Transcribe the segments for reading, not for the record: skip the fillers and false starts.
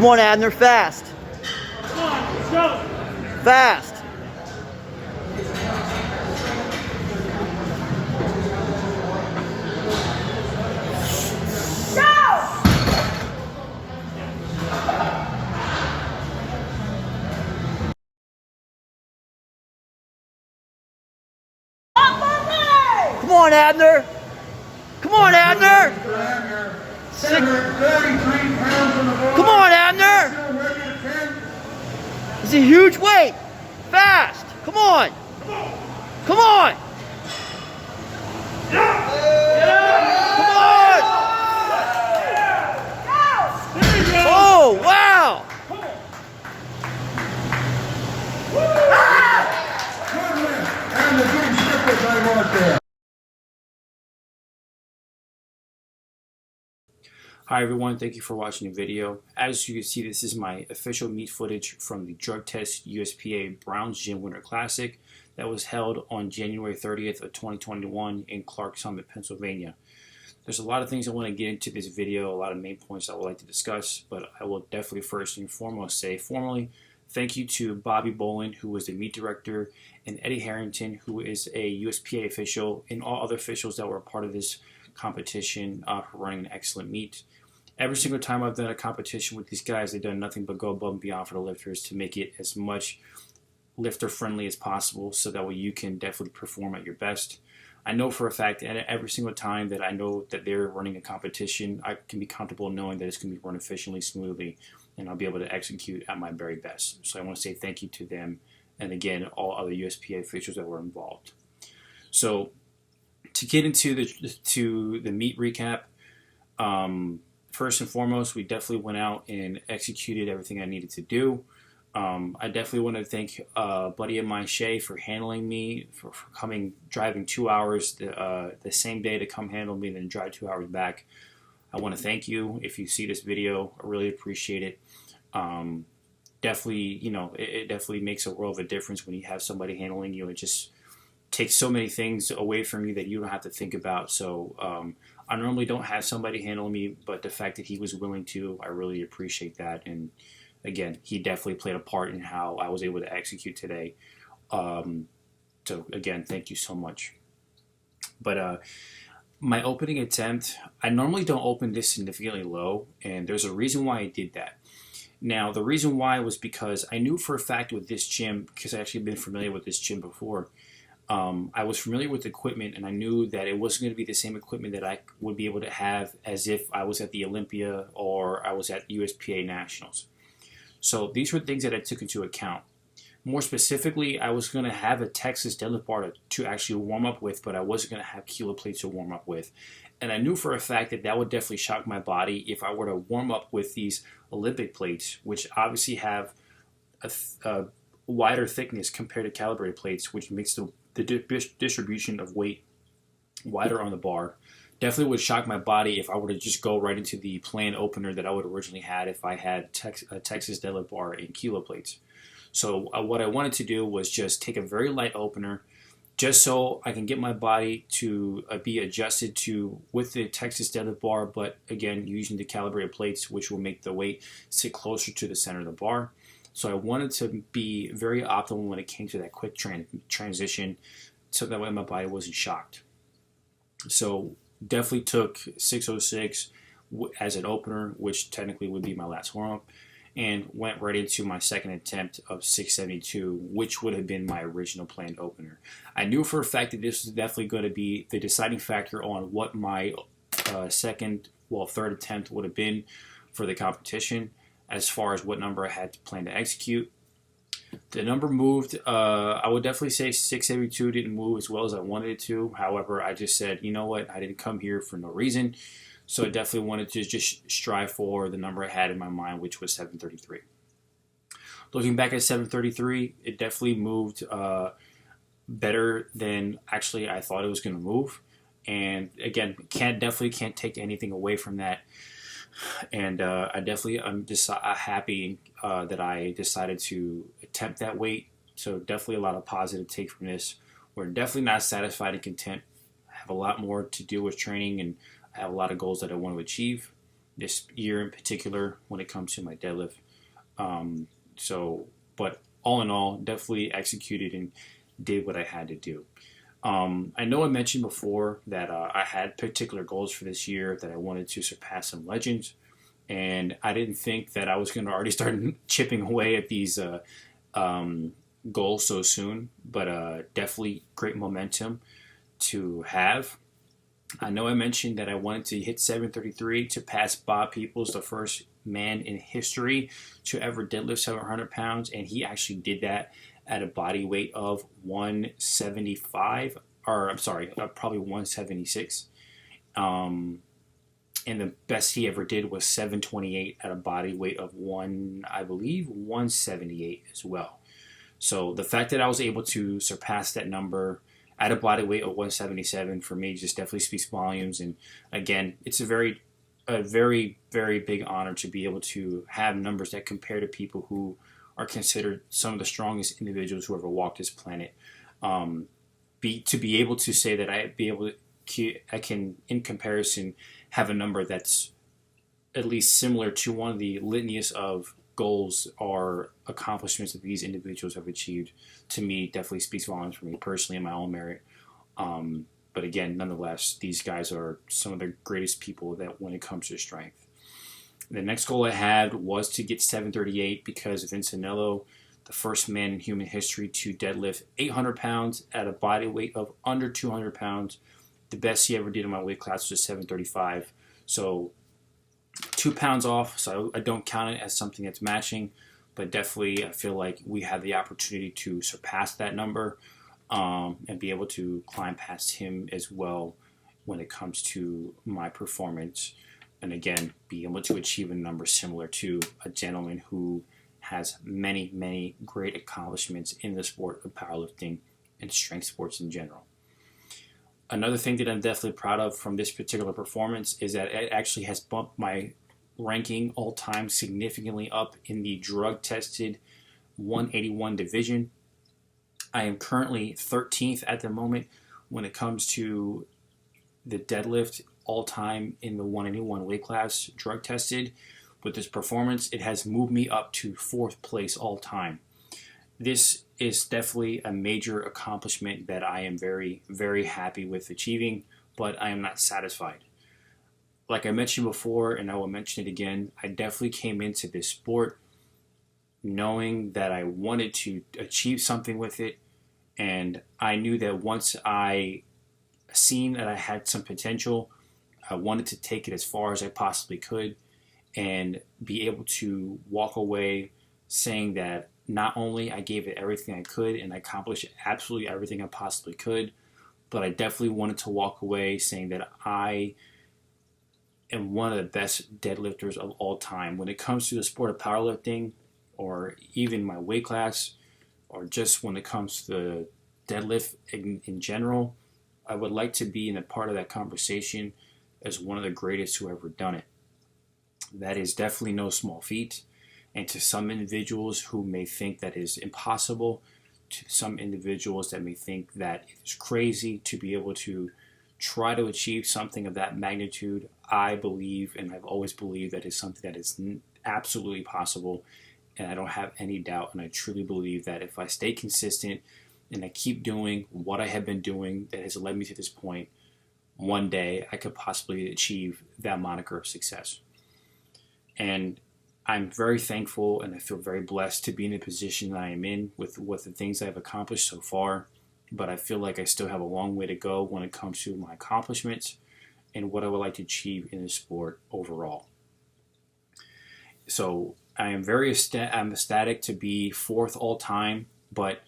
Come on, Abner, fast. Come on, let's go. Fast. Come on, Abner. Come on, Abner. 733 pounds on the bar. Come on, Abner. Still working at 10. It's a huge weight. Fast. Come on. Come on. Come on. Oh, wow. Good lift. And the big strippers I want there. Hi everyone, thank you for watching the video. As you can see, this is my official meet footage from the drug test USPA Browns Gym Winter Classic that was held on January 30th of 2021 in Clark Summit, Pennsylvania. There's a lot of things I want to get into this video, a lot of main points I would like to discuss, but I will definitely first and foremost say formally thank you to Bobby Boland, who was the meet director, and Eddie Harrington, who is a USPA official, and all other officials that were a part of this competition for running an excellent meet. Every single time I've done a competition with these guys, they've done nothing but go above and beyond for the lifters to make it as much lifter friendly as possible, so that way you can definitely perform at your best. I know for a fact, and every single time that I know that they're running a competition, I can be comfortable knowing that it's going to be run efficiently, smoothly, and I'll be able to execute at my very best. So I want to say thank you to them, and again, all other USPA officials that were involved. So to get into the meet recap, first and foremost, we definitely went out and executed everything I needed to do. I definitely want to thank a buddy of mine, Shay, for handling me, for driving 2 hours the same day to come handle me, then drive 2 hours back. I want to thank you. If you see this video, I really appreciate it. Definitely, it definitely makes a world of a difference when you have somebody handling you. It just takes so many things away from you that you don't have to think about. So I normally don't have somebody handle me, but the fact that he was willing to, I really appreciate that. And again, he definitely played a part in how I was able to execute today. So again, thank you so much. But my opening attempt, I normally don't open this significantly low, and there's a reason why I did that. Now, the reason why was because I knew for a fact with this gym, because I actually been familiar with this gym before, I was familiar with the equipment, and I knew that it wasn't going to be the same equipment that I would be able to have as if I was at the Olympia or I was at USPA Nationals. So these were things that I took into account. More specifically, I was going to have a Texas deadlift bar to actually warm up with, but I wasn't going to have kilo plates to warm up with. And I knew for a fact that that would definitely shock my body if I were to warm up with these Olympic plates, which obviously have a wider thickness compared to calibrated plates, which makes the distribution of weight wider on the bar. Definitely would shock my body if I were to just go right into the planned opener that I would originally had if I had a Texas deadlift bar in kilo plates. So what I wanted to do was just take a very light opener, just so I can get my body to be adjusted to with the Texas deadlift bar, but again using the calibrated plates, which will make the weight sit closer to the center of the bar. So I wanted to be very optimal when it came to that quick transition, so that way my body wasn't shocked. So definitely took 606 as an opener, which technically would be my last warm-up, and went right into my second attempt of 672, which would have been my original planned opener. I knew for a fact that this was definitely going to be the deciding factor on what my third attempt would have been for the competition, as far as what number I had to plan to execute. The number moved. I would definitely say 672 didn't move as well as I wanted it to. However, I just said, you know what, I didn't come here for no reason. So I definitely wanted to just strive for the number I had in my mind, which was 733. Looking back at 733, it definitely moved better than actually I thought it was going to move. And again, definitely can't take anything away from that. And I'm just happy that I decided to attempt that weight. So definitely a lot of positive take from this. We're definitely not satisfied and content. I have a lot more to do with training, and I have a lot of goals that I want to achieve. this year in particular when it comes to my deadlift. But all in all, definitely executed and did what I had to do. I know I mentioned before that I had particular goals for this year, that I wanted to surpass some legends, and I didn't think that I was going to already start chipping away at these goals so soon, but definitely great momentum to have. I know I mentioned that I wanted to hit 733 to pass Bob Peoples, the first man in history to ever deadlift 700 pounds, and he actually did that at a body weight of 175, or I'm sorry, probably 176. And the best he ever did was 728 at a body weight of 178 as well. So the fact that I was able to surpass that number at a body weight of 177 for me just definitely speaks volumes. And again, it's a very, very big honor to be able to have numbers that compare to people who are considered some of the strongest individuals who ever walked this planet. To be able to say that I can, in comparison, have a number that's at least similar to one of the litanies of goals or accomplishments that these individuals have achieved, to me definitely speaks volumes for me personally in my own merit. But again, nonetheless, these guys are some of the greatest people that when it comes to strength. The next goal I had was to get 738 because Vince Anello, the first man in human history to deadlift 800 pounds at a body weight of under 200 pounds. The best he ever did in my weight class was 735. So 2 pounds off, so I don't count it as something that's matching, but definitely I feel like we have the opportunity to surpass that number and be able to climb past him as well when it comes to my performance. And again, be able to achieve a number similar to a gentleman who has many great accomplishments in the sport of powerlifting and strength sports in general. Another thing that I'm definitely proud of from this particular performance is that it actually has bumped my ranking all time significantly up in the drug-tested 181 division. I am currently 13th at the moment when it comes to the deadlift all time in the 181 weight class drug-tested. With this performance, it has moved me up to 4th place all time. This is definitely a major accomplishment that I am very happy with achieving, but I am not satisfied. Like I mentioned before, and I will mention it again, I definitely came into this sport knowing that I wanted to achieve something with it, and I knew that once I seen that I had some potential, I wanted to take it as far as I possibly could and be able to walk away saying that not only I gave it everything I could and I accomplished absolutely everything I possibly could, but I definitely wanted to walk away saying that I am one of the best deadlifters of all time. When it comes to the sport of powerlifting, or even my weight class, or just when it comes to deadlift in general, I would like to be in a part of that conversation as one of the greatest who ever done it. That is definitely no small feat. And to some individuals who may think that is impossible, to some individuals that may think that it is crazy to be able to try to achieve something of that magnitude, I believe, and I've always believed, that is something that is absolutely possible. And I don't have any doubt, and I truly believe that if I stay consistent and I keep doing what I have been doing that has led me to this point, one day I could possibly achieve that moniker of success. And I'm very thankful and I feel very blessed to be in the position that I am in with the things I've accomplished so far. But I feel like I still have a long way to go when it comes to my accomplishments and what I would like to achieve in the sport overall. So I am I'm ecstatic to be 4th all time, but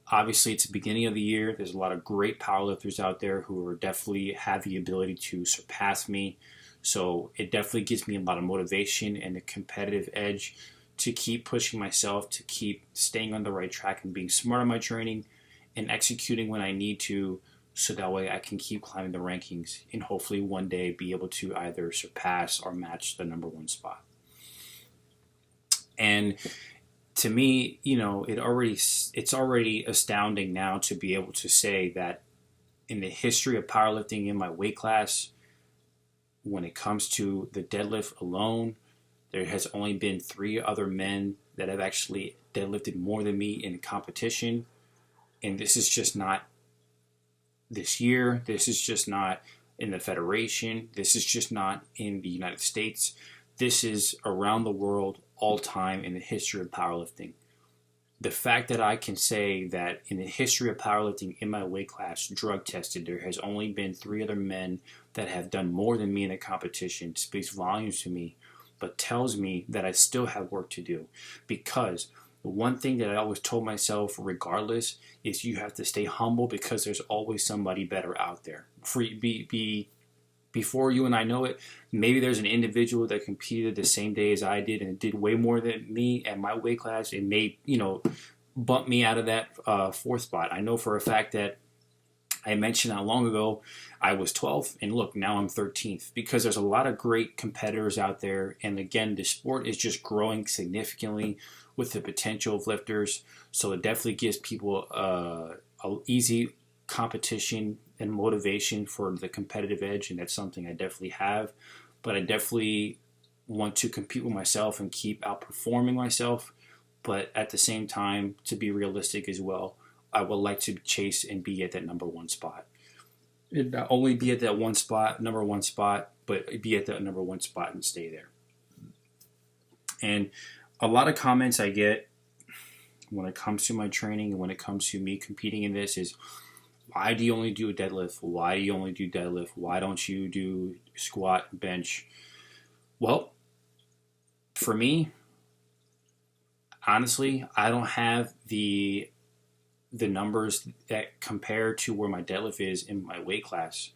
obviously it's the beginning of the year. There's a lot of great powerlifters out there who are definitely have the ability to surpass me. So it definitely gives me a lot of motivation and a competitive edge to keep pushing myself, to keep staying on the right track and being smart on my training and executing when I need to, so that way I can keep climbing the rankings and hopefully one day be able to either surpass or match the number 1 spot. And to me, it's already astounding now to be able to say that in the history of powerlifting in my weight class, when it comes to the deadlift alone, there has only been 3 other men that have actually deadlifted more than me in competition. And this is just not this year. This is just not in the federation. This is just not in the United States. This is around the world, all time in the history of powerlifting. The fact that I can say that in the history of powerlifting in my weight class, drug tested, there has only been 3 other men that have done more than me in a competition speaks volumes to me, but tells me that I still have work to do. Because the one thing that I always told myself, regardless, is you have to stay humble because there's always somebody better out there. Before you and I know it, maybe there's an individual that competed the same day as I did and did way more than me at my weight class and may, bump me out of that 4th spot. I know for a fact that I mentioned not long ago I was 12th, and look, now I'm 13th, because there's a lot of great competitors out there. And again, the sport is just growing significantly with the potential of lifters. So it definitely gives people a easy competition and motivation for the competitive edge, and that's something I definitely have. But I definitely want to compete with myself and keep outperforming myself, but at the same time, to be realistic as well, I would like to chase and be at that number 1 spot. And not only be at that number one spot, but be at that number 1 spot and stay there. And a lot of comments I get when it comes to my training and when it comes to me competing in this is, why do you only do a deadlift? Why do you only do deadlift? Why don't you do squat, bench? Well, for me, honestly, I don't have the numbers that compare to where my deadlift is in my weight class.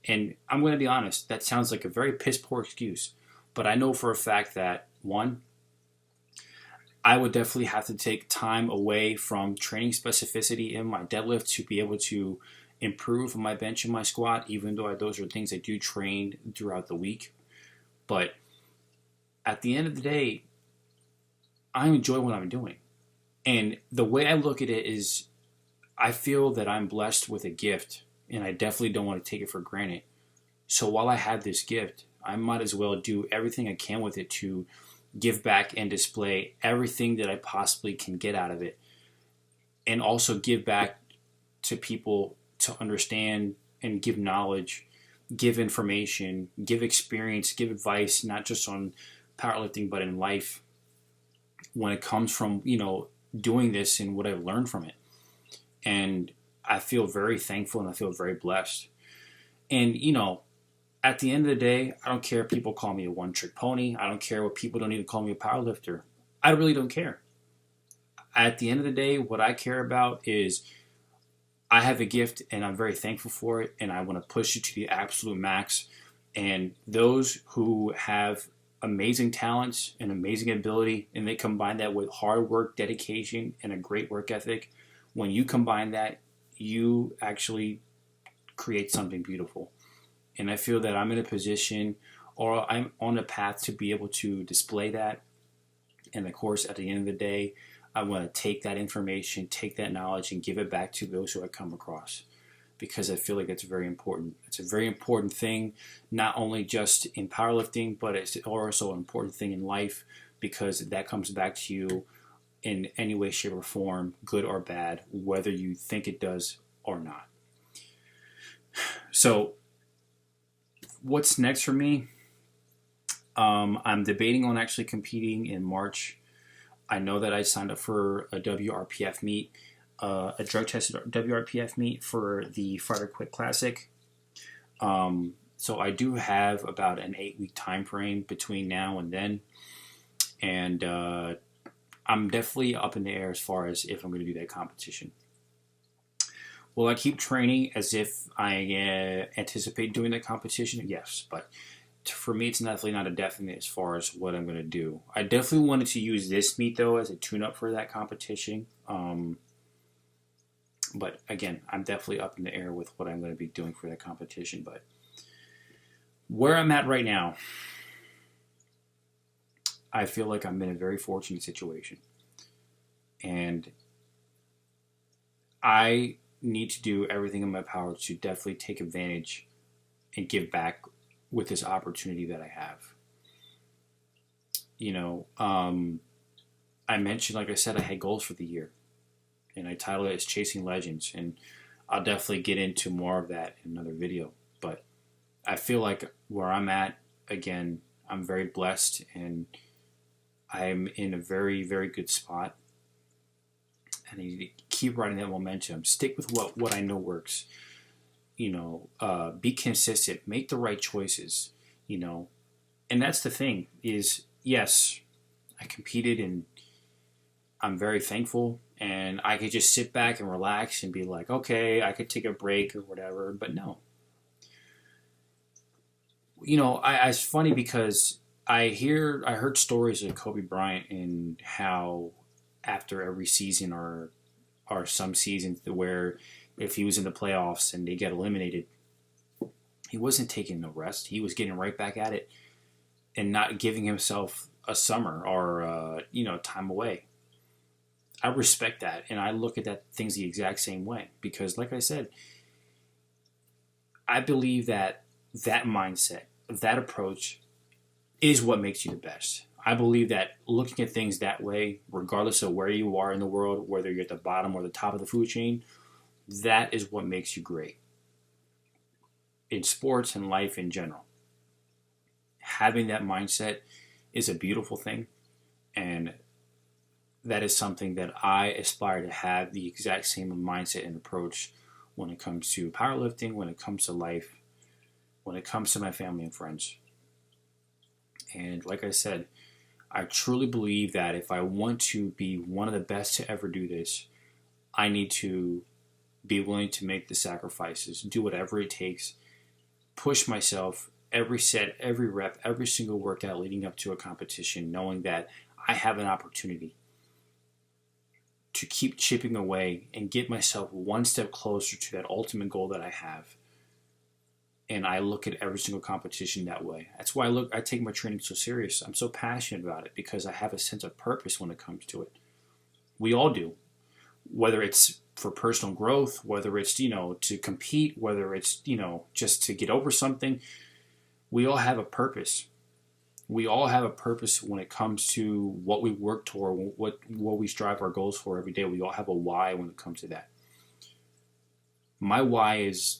And I'm going to be honest, that sounds like a very piss poor excuse. But I know for a fact that, 1, I would definitely have to take time away from training specificity in my deadlift to be able to improve my bench and my squat, even though those are things I do train throughout the week. But at the end of the day, I enjoy what I'm doing. And the way I look at it is, I feel that I'm blessed with a gift, and I definitely don't want to take it for granted. So while I have this gift, I might as well do everything I can with it to give back and display everything that I possibly can get out of it, and also give back to people to understand and give knowledge, give information, give experience, give advice, not just on powerlifting, but in life when it comes from, doing this and what I've learned from it. And I feel very thankful and I feel very blessed. And, at the end of the day, I don't care if people call me a one-trick pony. I don't care what people don't even call me a powerlifter. I really don't care. At the end of the day, what I care about is I have a gift and I'm very thankful for it, and I want to push it to the absolute max. And those who have amazing talents and amazing ability, and they combine that with hard work, dedication, and a great work ethic, when you combine that, you actually create something beautiful. And I feel that I'm in a position, or I'm on a path to be able to display that. And of course, at the end of the day, I want to take that information, take that knowledge, and give it back to those who I come across, because I feel like it's very important. It's a very important thing, not only just in powerlifting, but it's also an important thing in life, because that comes back to you in any way, shape, or form, good or bad, whether you think it does or not. So what's next for me? I'm debating on actually competing in March. I know that I signed up for a WRPF meet, a drug tested WRPF meet for the Fighter Quick Classic. So I do have about an 8-week time frame between now and then. And I'm definitely up in the air as far as if I'm going to do that competition. Will I keep training as if I anticipate doing that competition? Yes, but for me, it's definitely not a definite as far as what I'm going to do. I definitely wanted to use this meet, though, as a tune-up for that competition. But again, I'm definitely up in the air with what I'm going to be doing for that competition. But where I'm at right now, I feel like I'm in a very fortunate situation. And I need to do everything in my power to definitely take advantage and give back with this opportunity that I have. I mentioned, like I said, I had goals for the year, and I titled it as Chasing Legends, and I'll definitely get into more of that in another video. But I feel like where I'm at, again, I'm very blessed, and I'm in a very, very good spot. And I need to keep riding that momentum. Stick with what I know works. Be consistent. Make the right choices. And that's the thing is, yes, I competed, and I'm very thankful. And I could just sit back and relax and be like, okay, I could take a break or whatever. But no. It's funny because I heard stories of Kobe Bryant and how after every season or some seasons where if he was in the playoffs and they get eliminated, he wasn't taking no rest. He was getting right back at it and not giving himself a summer or time away. I respect that, and I look at things the exact same way because, like I said, I believe that mindset, that approach is what makes you the best. I believe that looking at things that way, regardless of where you are in the world, whether you're at the bottom or the top of the food chain, that is what makes you great. In sports and life in general. Having that mindset is a beautiful thing, and that is something that I aspire to have the exact same mindset and approach when it comes to powerlifting, when it comes to life, when it comes to my family and friends. And like I said, I truly believe that if I want to be one of the best to ever do this, I need to be willing to make the sacrifices, do whatever it takes, push myself every set, every rep, every single workout leading up to a competition, knowing that I have an opportunity to keep chipping away and get myself one step closer to that ultimate goal that I have. And I look at every single competition that way. That's why I take my training so serious. I'm so passionate about it because I have a sense of purpose when it comes to it. We all do. Whether it's for personal growth, whether it's, to compete, whether it's, just to get over something, we all have a purpose. We all have a purpose when it comes to what we work toward, what we strive our goals for every day. We all have a why when it comes to that. My why is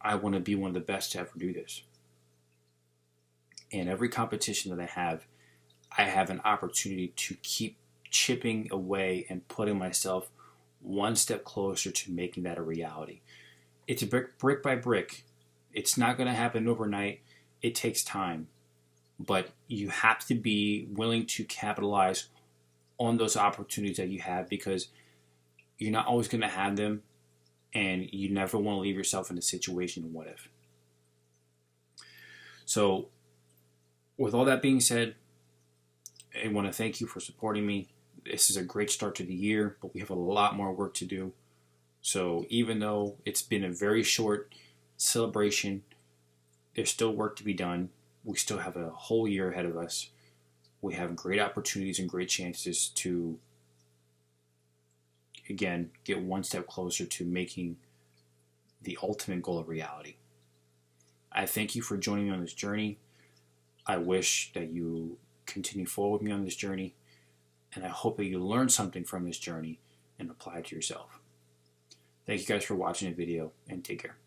I want to be one of the best to ever do this. And every competition that I have an opportunity to keep chipping away and putting myself one step closer to making that a reality. It's a brick by brick. It's not going to happen overnight. It takes time. But you have to be willing to capitalize on those opportunities that you have because you're not always going to have them, and you never want to leave yourself in a situation, what if? So, with all that being said, I want to thank you for supporting me. This is a great start to the year, but we have a lot more work to do. So, even though it's been a very short celebration, there's still work to be done. We still have a whole year ahead of us. We have great opportunities and great chances to, again, get one step closer to making the ultimate goal a reality. I thank you for joining me on this journey. I wish that you continue forward with me on this journey, and I hope that you learn something from this journey and apply it to yourself. Thank you guys for watching the video, and take care.